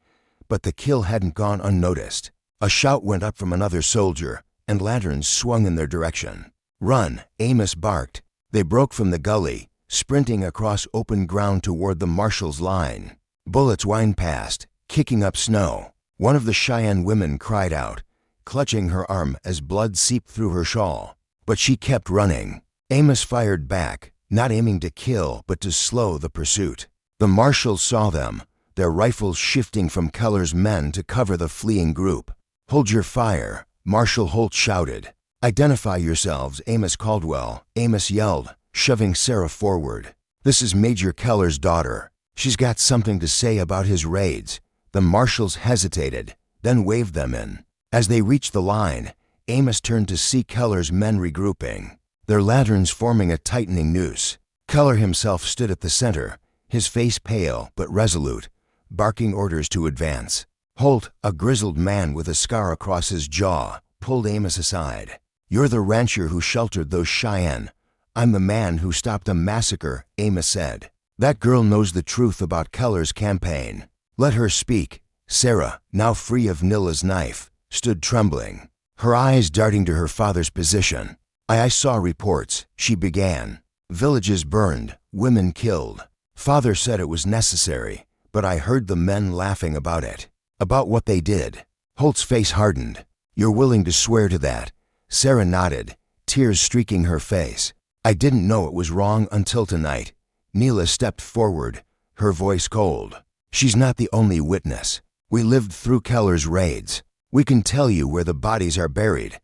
But the kill hadn't gone unnoticed. A shout went up from another soldier, and lanterns swung in their direction. "Run," Amos barked. They broke from the gully, sprinting across open ground toward the marshal's line. Bullets whined past, kicking up snow. One of the Cheyenne women cried out, clutching her arm as blood seeped through her shawl. But she kept running. Amos fired back, not aiming to kill but to slow the pursuit. The marshals saw them, their rifles shifting from Keller's men to cover the fleeing group. "Hold your fire," Marshal Holt shouted. "Identify yourselves, Amos Caldwell," Amos yelled, shoving Sarah forward. "This is Major Keller's daughter. She's got something to say about his raids." The marshals hesitated, then waved them in. As they reached the line, Amos turned to see Keller's men regrouping, their lanterns forming a tightening noose. Keller himself stood at the center, his face pale but resolute, barking orders to advance. Holt, a grizzled man with a scar across his jaw, pulled Amos aside. "You're the rancher who sheltered those Cheyenne. I'm the man who stopped a massacre," Amos said. "That girl knows the truth about Keller's campaign. Let her speak." Sarah, now free of Nilla's knife, stood trembling, her eyes darting to her father's position. I saw reports," she began. "Villages burned, women killed. Father said it was necessary, but I heard the men laughing about it. About what they did." Holt's face hardened. "You're willing to swear to that?" Sarah nodded, tears streaking her face. "I didn't know it was wrong until tonight." Nilla stepped forward, her voice cold. "She's not the only witness. We lived through Keller's raids. We can tell you where the bodies are buried."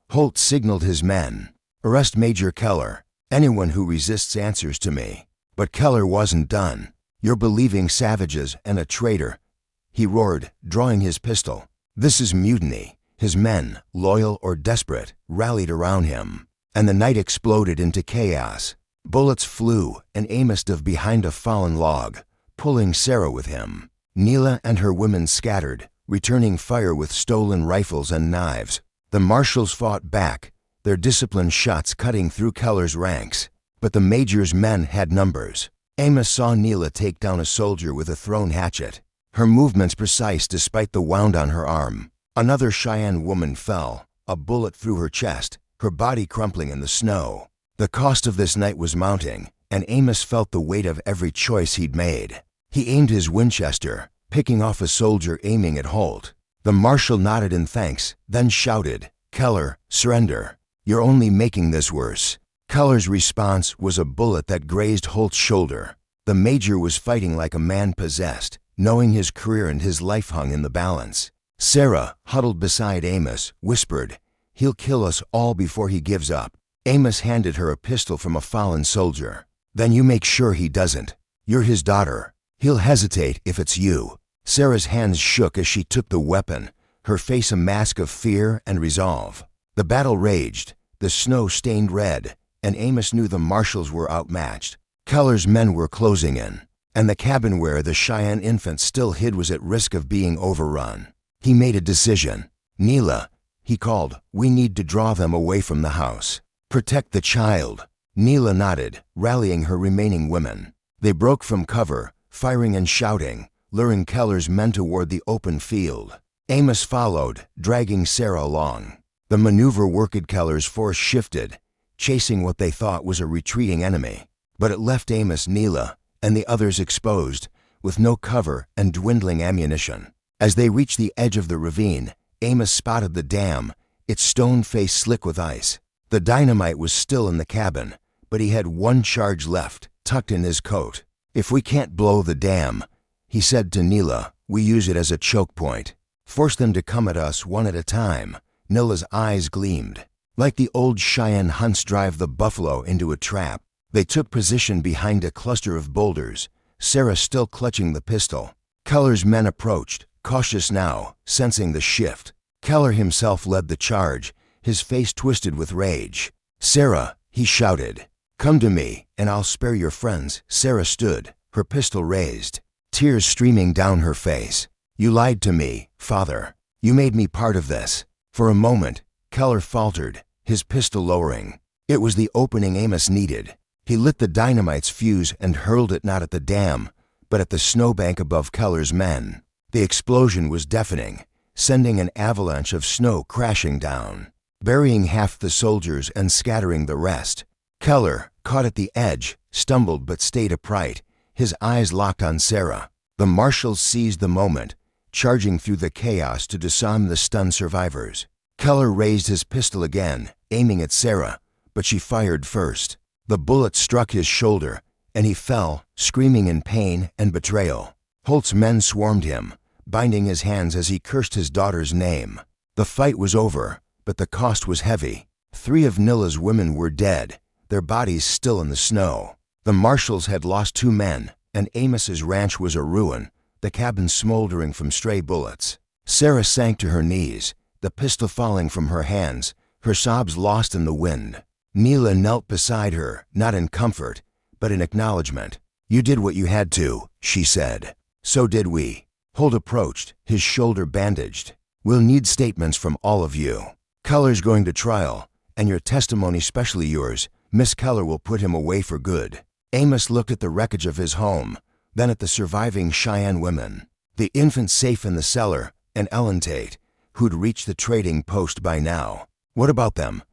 Holt signaled his men. "Arrest Major Keller. Anyone who resists answers to me." But Keller wasn't done. "You're believing savages and a traitor," he roared, drawing his pistol. "This is mutiny." His men, loyal or desperate, rallied around him, and the night exploded into chaos. Bullets flew, and Amos dove behind a fallen log, pulling Sarah with him. Nilla and her women scattered, returning fire with stolen rifles and knives. The marshals fought back, their disciplined shots cutting through Keller's ranks. But the major's men had numbers. Amos saw Nilla take down a soldier with a thrown hatchet, her movements precise despite the wound on her arm. Another Cheyenne woman fell, a bullet through her chest, her body crumpling in the snow. The cost of this night was mounting, and Amos felt the weight of every choice he'd made. He aimed his Winchester, picking off a soldier aiming at Holt. The marshal nodded in thanks, then shouted, "Keller, surrender. You're only making this worse." Keller's response was a bullet that grazed Holt's shoulder. The major was fighting like a man possessed, knowing his career and his life hung in the balance. Sarah, huddled beside Amos, whispered, "He'll kill us all before he gives up." Amos handed her a pistol from a fallen soldier. "Then you make sure he doesn't. You're his daughter. He'll hesitate if it's you." Sarah's hands shook as she took the weapon, her face a mask of fear and resolve. The battle raged, the snow stained red, and Amos knew the marshals were outmatched. Keller's men were closing in, and the cabin where the Cheyenne infant still hid was at risk of being overrun. He made a decision. "Nilla," he called, "we need to draw them away from the house. Protect the child." Nilla nodded, rallying her remaining women. They broke from cover, firing and shouting, luring Keller's men toward the open field. Amos followed, dragging Sarah along. The maneuver worked. Keller's force shifted, chasing what they thought was a retreating enemy. But it left Amos, Nilla, and the others exposed, with no cover and dwindling ammunition. As they reached the edge of the ravine, Amos spotted the dam, its stone face slick with ice. The dynamite was still in the cabin, but he had one charge left, tucked in his coat. "If we can't blow the dam," he said to Nilla, "we use it as a choke point. Force them to come at us one at a time." Nilla's eyes gleamed. Like the old Cheyenne hunts drive the buffalo into a trap. They took position behind a cluster of boulders, Sarah still clutching the pistol. Keller's men approached, cautious now, sensing the shift. Keller himself led the charge, his face twisted with rage. "Sarah," he shouted, "come to me, and I'll spare your friends." Sarah stood, her pistol raised, tears streaming down her face. "You lied to me, Father. You made me part of this." For a moment, Keller faltered, his pistol lowering. It was the opening Amos needed. He lit the dynamite's fuse and hurled it not at the dam, but at the snowbank above Keller's men. The explosion was deafening, sending an avalanche of snow crashing down, burying half the soldiers and scattering the rest. Keller, caught at the edge, stumbled but stayed upright, his eyes locked on Sarah. The marshals seized the moment, charging through the chaos to disarm the stunned survivors. Keller raised his pistol again, aiming at Sarah, but she fired first. The bullet struck his shoulder, and he fell, screaming in pain and betrayal. Holt's men swarmed him, binding his hands as he cursed his daughter's name. The fight was over, but the cost was heavy. 3 of Nilla's women were dead, their bodies still in the snow. The marshals had lost 2 men, and Amos's ranch was a ruin, the cabin smoldering from stray bullets. Sarah sank to her knees, the pistol falling from her hands, her sobs lost in the wind. Nilla knelt beside her, not in comfort, but in acknowledgement. You did what you had to, she said. So did we. Holt approached, his shoulder bandaged. We'll need statements from all of you. Keller's going to trial, and your testimony, especially yours. Miss Keller will put him away for good. Amos looked at the wreckage of his home, then at the surviving Cheyenne women, the infant safe in the cellar, and Ellen Tate, who'd reached the trading post by now. What about them?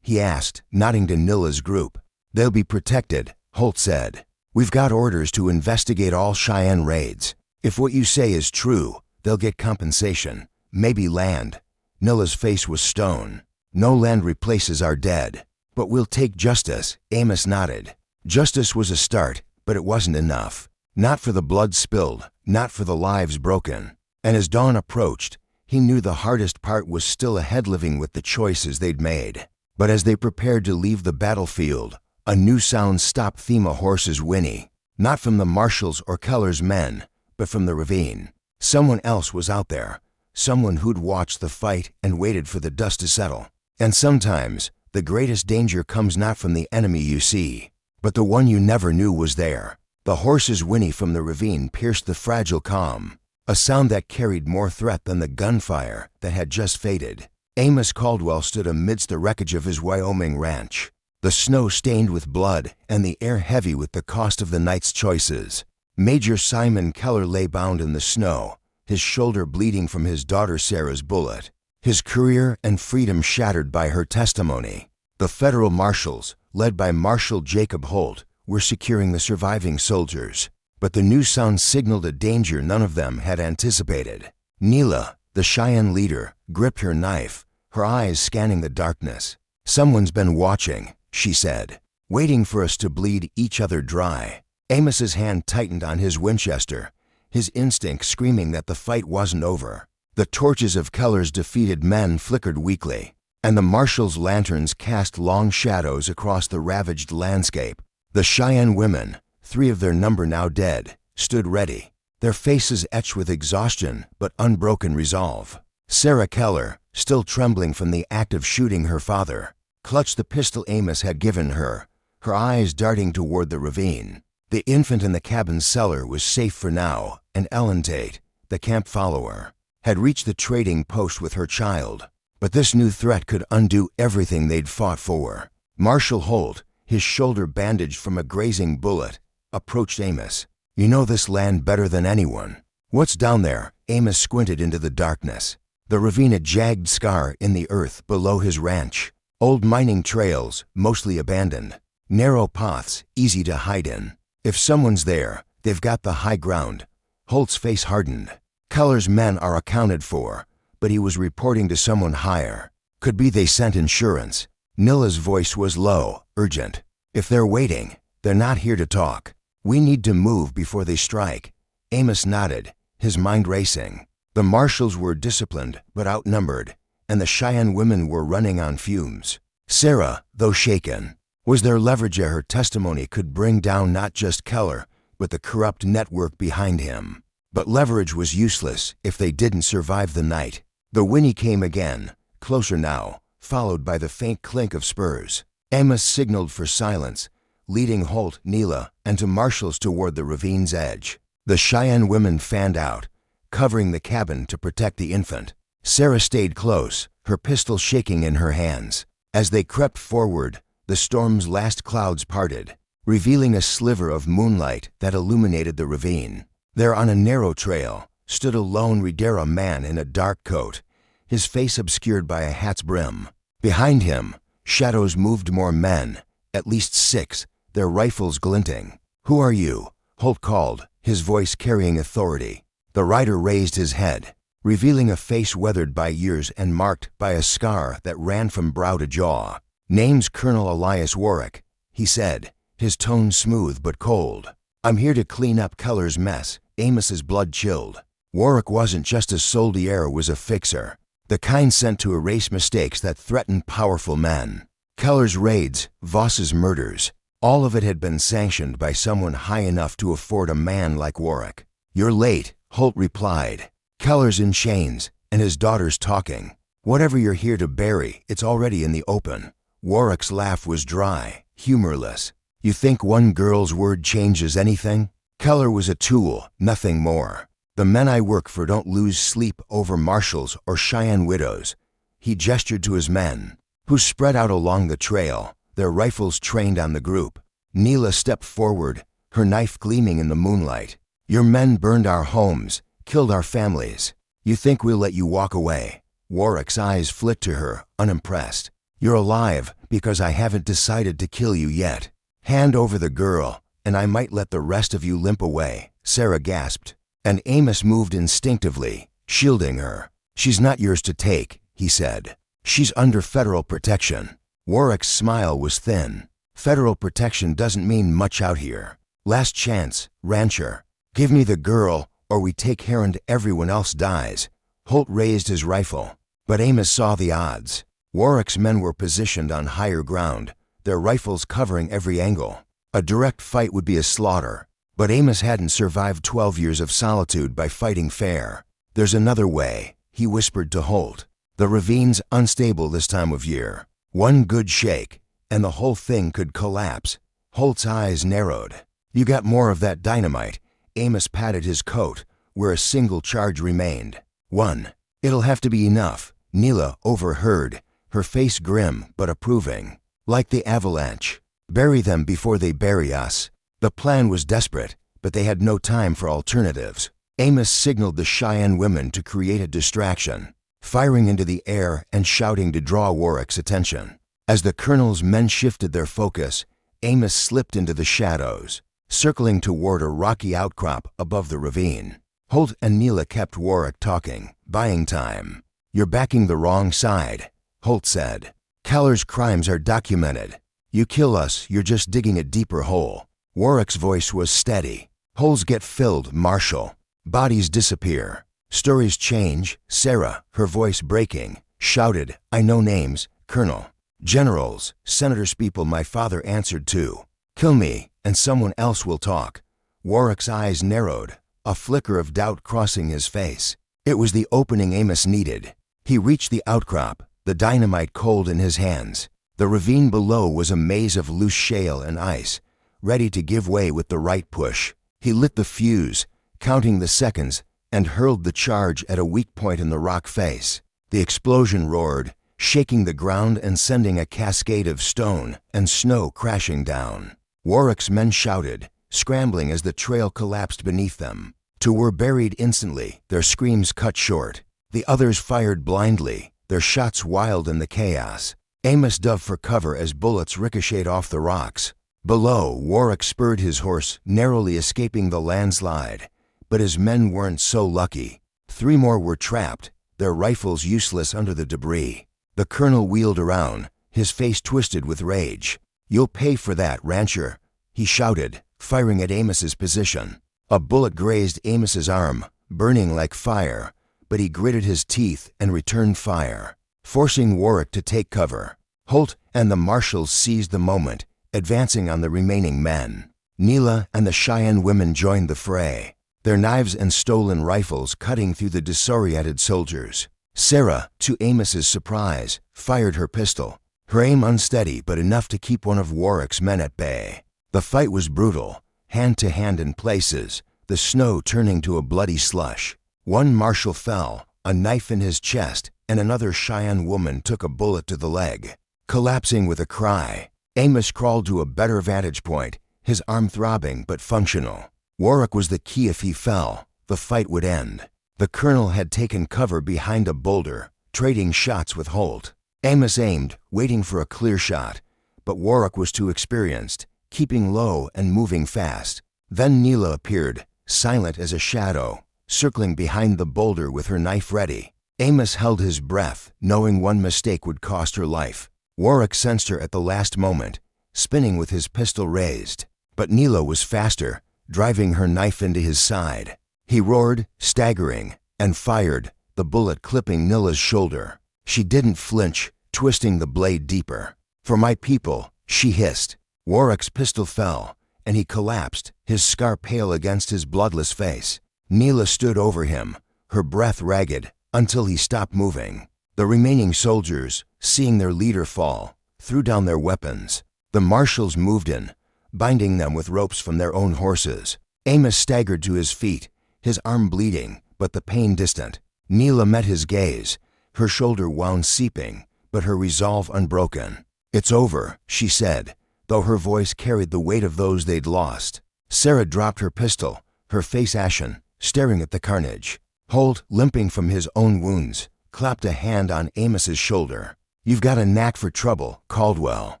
He asked, nodding to Nilla's group. They'll be protected, Holt said. We've got orders to investigate all Cheyenne raids. If what you say is true, they'll get compensation, maybe land. Nilla's face was stone. No land replaces our dead. But we'll take justice, Amos nodded. Justice was a start, but it wasn't enough. Not for the blood spilled, not for the lives broken. And as dawn approached, he knew the hardest part was still ahead, living with the choices they'd made. But as they prepared to leave the battlefield, a new sound stopped them: a horse's whinny. Not from the marshals or Keller's men, but from the ravine. Someone else was out there. Someone who'd watched the fight and waited for the dust to settle. And sometimes, the greatest danger comes not from the enemy you see, but the one you never knew was there. The horse's whinny from the ravine pierced the fragile calm, a sound that carried more threat than the gunfire that had just faded. Amos Caldwell stood amidst the wreckage of his Wyoming ranch, the snow stained with blood and the air heavy with the cost of the night's choices. Major Simon Keller lay bound in the snow, his shoulder bleeding from his daughter Sarah's bullet, his career and freedom shattered by her testimony. The federal marshals, led by Marshal Jacob Holt, were securing the surviving soldiers, but the new sound signaled a danger none of them had anticipated. Nilla, the Cheyenne leader, gripped her knife, her eyes scanning the darkness. Someone's been watching, she said, waiting for us to bleed each other dry. Amos's hand tightened on his Winchester, his instinct screaming that the fight wasn't over. The torches of Keller's defeated men flickered weakly, and the marshals' lanterns cast long shadows across the ravaged landscape. The Cheyenne women, 3 of their number now dead, stood ready, their faces etched with exhaustion but unbroken resolve. Sarah Keller, still trembling from the act of shooting her father, clutched the pistol Amos had given her, her eyes darting toward the ravine. The infant in the cabin cellar was safe for now, and Ellen Tate, the camp follower, had reached the trading post with her child. But this new threat could undo everything they'd fought for. Marshal Holt, his shoulder bandaged from a grazing bullet, approached Amos. You know this land better than anyone. What's down there? Amos squinted into the darkness. The ravine, a jagged scar in the earth below his ranch. Old mining trails, mostly abandoned. Narrow paths, easy to hide in. If someone's there, they've got the high ground. Holt's face hardened. Keller's men are accounted for, but he was reporting to someone higher. Could be they sent insurance. Nilla's voice was low, urgent. If they're waiting, they're not here to talk. We need to move before they strike. Amos nodded, his mind racing. The marshals were disciplined but outnumbered, and the Cheyenne women were running on fumes. Sarah, though shaken, was there leverage her testimony could bring down not just Keller, but the corrupt network behind him. But leverage was useless if they didn't survive the night. The whinny came again, closer now, followed by the faint clink of spurs. Amos signaled for silence, leading Holt, Nilla, and to marshals toward the ravine's edge. The Cheyenne women fanned out, covering the cabin to protect the infant. Sarah stayed close, her pistol shaking in her hands. As they crept forward, the storm's last clouds parted, revealing a sliver of moonlight that illuminated the ravine. There on a narrow trail stood a lone Redera man in a dark coat, his face obscured by a hat's brim. Behind him, shadows moved more men, at least 6, their rifles glinting. "Who are you?" Holt called, his voice carrying authority. The rider raised his head, revealing a face weathered by years and marked by a scar that ran from brow to jaw. "Name's Colonel Elias Warwick," he said, his tone smooth but cold. "I'm here to clean up Keller's mess." Amos's blood chilled. Warwick wasn't just a soldier, was a fixer, the kind sent to erase mistakes that threatened powerful men. Keller's raids, Voss's murders, all of it had been sanctioned by someone high enough to afford a man like Warwick. "You're late," Holt replied. "Keller's in chains, and his daughter's talking. Whatever you're here to bury, it's already in the open." Warwick's laugh was dry, humorless. You think one girl's word changes anything? Keller was a tool, nothing more. The men I work for don't lose sleep over marshals or Cheyenne widows. He gestured to his men, who spread out along the trail, their rifles trained on the group. Neela stepped forward, her knife gleaming in the moonlight. Your men burned our homes, killed our families. You think we'll let you walk away? Warwick's eyes flicked to her, unimpressed. You're alive because I haven't decided to kill you yet. Hand over the girl, and I might let the rest of you limp away, Sarah gasped. And Amos moved instinctively, shielding her. She's not yours to take, he said. She's under federal protection. Warwick's smile was thin. Federal protection doesn't mean much out here. Last chance, rancher. Give me the girl, or we take her and everyone else dies. Holt raised his rifle, but Amos saw the odds. Warwick's men were positioned on higher ground, their rifles covering every angle. A direct fight would be a slaughter, but Amos hadn't survived 12 years of solitude by fighting fair. There's another way, he whispered to Holt. The ravine's unstable this time of year. One good shake, and the whole thing could collapse. Holt's eyes narrowed. You got more of that dynamite. Amos patted his coat, where a single charge remained. One. It'll have to be enough. Neela overheard, her face grim but approving. Like the avalanche. Bury them before they bury us. The plan was desperate, but they had no time for alternatives. Amos signaled the Cheyenne women to create a distraction, firing into the air and shouting to draw Warwick's attention. As the colonel's men shifted their focus, Amos slipped into the shadows, circling toward a rocky outcrop above the ravine. Holt and Neela kept Warwick talking, buying time. You're backing the wrong side, Holt said. Keller's crimes are documented. You kill us, you're just digging a deeper hole. Warwick's voice was steady. Holes get filled, Marshal. Bodies disappear. Stories change. Sarah, her voice breaking, shouted, I know names, Colonel. Generals, senators, people my father answered to. Kill me, and someone else will talk. Warwick's eyes narrowed, a flicker of doubt crossing his face. It was the opening Amos needed. He reached the outcrop, the dynamite cold in his hands. The ravine below was a maze of loose shale and ice, ready to give way with the right push. He lit the fuse, counting the seconds, and hurled the charge at a weak point in the rock face. The explosion roared, shaking the ground and sending a cascade of stone and snow crashing down. Warwick's men shouted, scrambling as the trail collapsed beneath them. Two were buried instantly, their screams cut short. The others fired blindly, their shots wild in the chaos. Amos dove for cover as bullets ricocheted off the rocks. Below, Warwick spurred his horse, narrowly escaping the landslide. But his men weren't so lucky. 3 more were trapped, their rifles useless under the debris. The colonel wheeled around, his face twisted with rage. You'll pay for that, rancher, he shouted, firing at Amos's position. A bullet grazed Amos's arm, burning like fire, but he gritted his teeth and returned fire, forcing Warwick to take cover. Holt and the marshals seized the moment, advancing on the remaining men. Neela and the Cheyenne women joined the fray, their knives and stolen rifles cutting through the disoriented soldiers. Sarah, to Amos's surprise, fired her pistol, her aim unsteady but enough to keep one of Warwick's men at bay. The fight was brutal, hand to hand in places, the snow turning to a bloody slush. One marshal fell, a knife in his chest, and another Cheyenne woman took a bullet to the leg. Collapsing with a cry, Amos crawled to a better vantage point, his arm throbbing but functional. Warwick was the key. If he fell, the fight would end. The colonel had taken cover behind a boulder, trading shots with Holt. Amos aimed, waiting for a clear shot, but Warwick was too experienced, keeping low and moving fast. Then Neela appeared, silent as a shadow, circling behind the boulder with her knife ready. Amos held his breath, knowing one mistake would cost her life. Warwick sensed her at the last moment, spinning with his pistol raised. But Neela was faster, driving her knife into his side. He roared, staggering, and fired, the bullet clipping Neela's shoulder. She didn't flinch, twisting the blade deeper. For my people, she hissed. Warwick's pistol fell, and he collapsed, his scar pale against his bloodless face. Neela stood over him, her breath ragged, until he stopped moving. The remaining soldiers, seeing their leader fall, threw down their weapons. The marshals moved in, binding them with ropes from their own horses. Amos staggered to his feet, his arm bleeding, but the pain distant. Neela met his gaze, her shoulder wound seeping, but her resolve unbroken. "It's over," she said, though her voice carried the weight of those they'd lost. Sarah dropped her pistol, her face ashen, staring at the carnage. Holt, limping from his own wounds, clapped a hand on Amos's shoulder. "You've got a knack for trouble, Caldwell."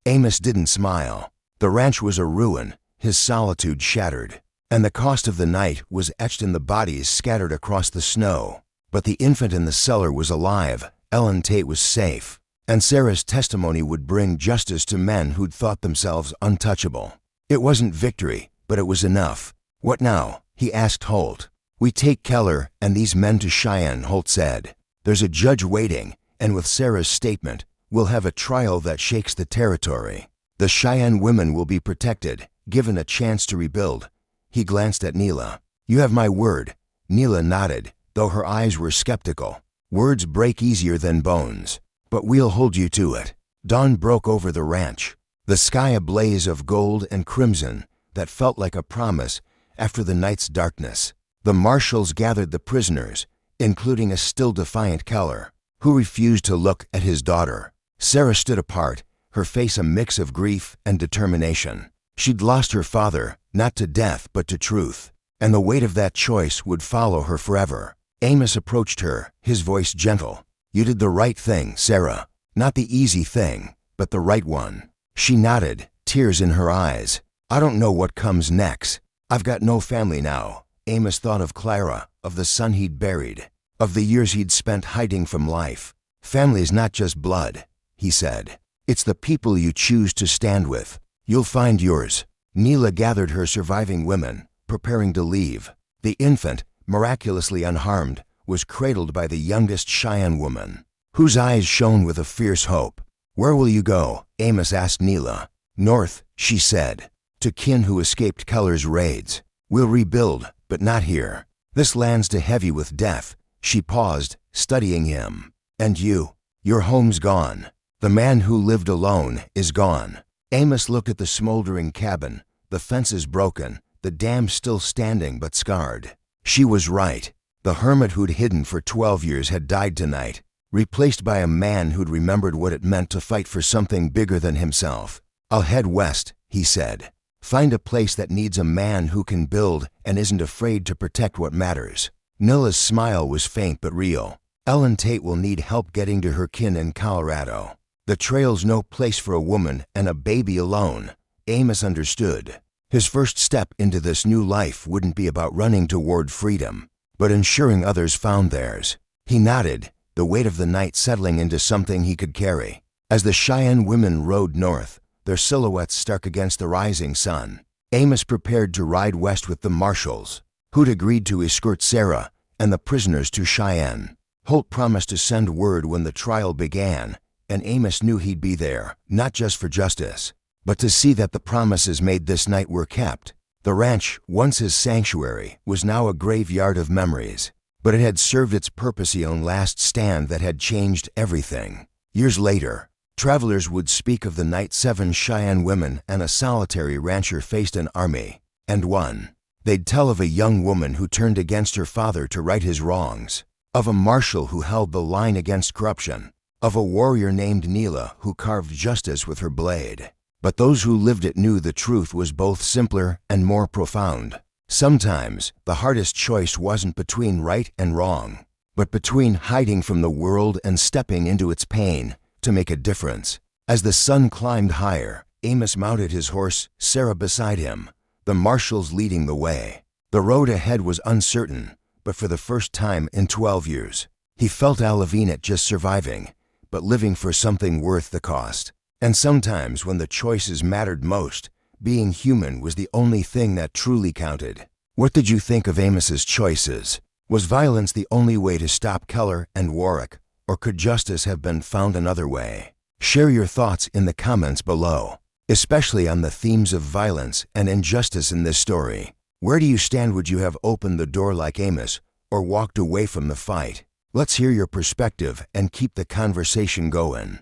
Amos didn't smile. The ranch was a ruin, his solitude shattered, and the cost of the night was etched in the bodies scattered across the snow. But the infant in the cellar was alive, Ellen Tate was safe, and Sarah's testimony would bring justice to men who'd thought themselves untouchable. It wasn't victory, but it was enough. "What now?" he asked Holt. "We take Keller and these men to Cheyenne," Holt said. "There's a judge waiting, and with Sarah's statement, we'll have a trial that shakes the territory. The Cheyenne women will be protected, given a chance to rebuild." He glanced at Neela. "You have my word." Neela nodded, though her eyes were skeptical. "Words break easier than bones, but we'll hold you to it." Dawn broke over the ranch, the sky a blaze of gold and crimson that felt like a promise after the night's darkness. The marshals gathered the prisoners, including a still defiant Keller, who refused to look at his daughter. Sarah stood apart, her face a mix of grief and determination. She'd lost her father, not to death but to truth, and the weight of that choice would follow her forever. Amos approached her, his voice gentle. "You did the right thing, Sarah. Not the easy thing, but the right one." She nodded, tears in her eyes. "I don't know what comes next. I've got no family now." Amos thought of Clara, of the son he'd buried, of the years he'd spent hiding from life. "Family's not just blood," he said. "It's the people you choose to stand with. You'll find yours." Neela gathered her surviving women, preparing to leave. The infant, miraculously unharmed, was cradled by the youngest Cheyenne woman, whose eyes shone with a fierce hope. "Where will you go?" Amos asked Neela. "North," she said, "to kin who escaped Keller's raids. We'll rebuild, but not here. This land's too heavy with death." She paused, studying him. "And you? Your home's gone. The man who lived alone is gone." Amos looked at the smoldering cabin, the fences broken, the dam still standing but scarred. She was right. The hermit who'd hidden for 12 years had died tonight, replaced by a man who'd remembered what it meant to fight for something bigger than himself. "I'll head west," he said. "Find a place that needs a man who can build and isn't afraid to protect what matters." Neela's smile was faint but real. "Ellen Tate will need help getting to her kin in Colorado. The trail's no place for a woman and a baby alone." Amos understood. His first step into this new life wouldn't be about running toward freedom, but ensuring others found theirs. He nodded, the weight of the night settling into something he could carry. As the Cheyenne women rode north, their silhouettes stark against the rising sun, Amos prepared to ride west with the marshals, who'd agreed to escort Sarah and the prisoners to Cheyenne. Holt promised to send word when the trial began, and Amos knew he'd be there, not just for justice, but to see that the promises made this night were kept. The ranch, once his sanctuary, was now a graveyard of memories, but it had served its purpose on last stand that had changed everything. Years later, travelers would speak of the night 7 Cheyenne women and a solitary rancher faced an army, and won. They'd tell of a young woman who turned against her father to right his wrongs, of a marshal who held the line against corruption, of a warrior named Neela who carved justice with her blade. But those who lived it knew the truth was both simpler and more profound. Sometimes the hardest choice wasn't between right and wrong, but between hiding from the world and stepping into its pain to make a difference. As the sun climbed higher, Amos mounted his horse, Sarah beside him, the marshals leading the way. The road ahead was uncertain, but for the first time in 12 years, he felt Alavine at just surviving, but living for something worth the cost. And sometimes when the choices mattered most, being human was the only thing that truly counted. What did you think of Amos's choices? Was violence the only way to stop Keller and Warwick, or could justice have been found another way? Share your thoughts in the comments below, especially on the themes of violence and injustice in this story. Where do you stand? Would you have opened the door like Amos, or walked away from the fight? Let's hear your perspective and keep the conversation going.